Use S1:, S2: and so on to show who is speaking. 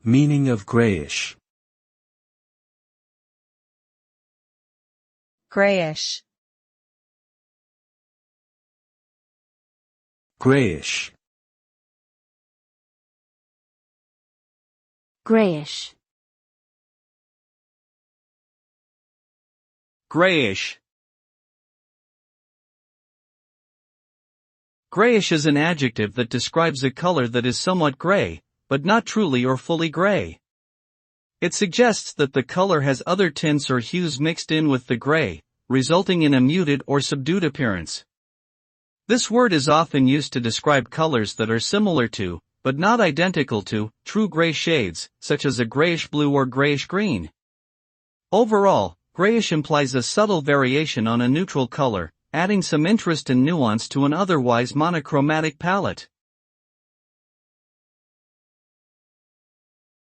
S1: Meaning of greyish.
S2: Greyish.
S1: Greyish.
S3: Greyish.
S4: Greyish. Greyish is an adjective that describes a color that is somewhat gray, but not truly or fully gray. It suggests that the color has other tints or hues mixed in with the gray, resulting in a muted or subdued appearance. This word is often used to describe colors that are similar to, but not identical to, true gray shades, such as a grayish blue or grayish green. Overall, greyish implies a subtle variation on a neutral color, adding some interest and nuance to an otherwise monochromatic palette.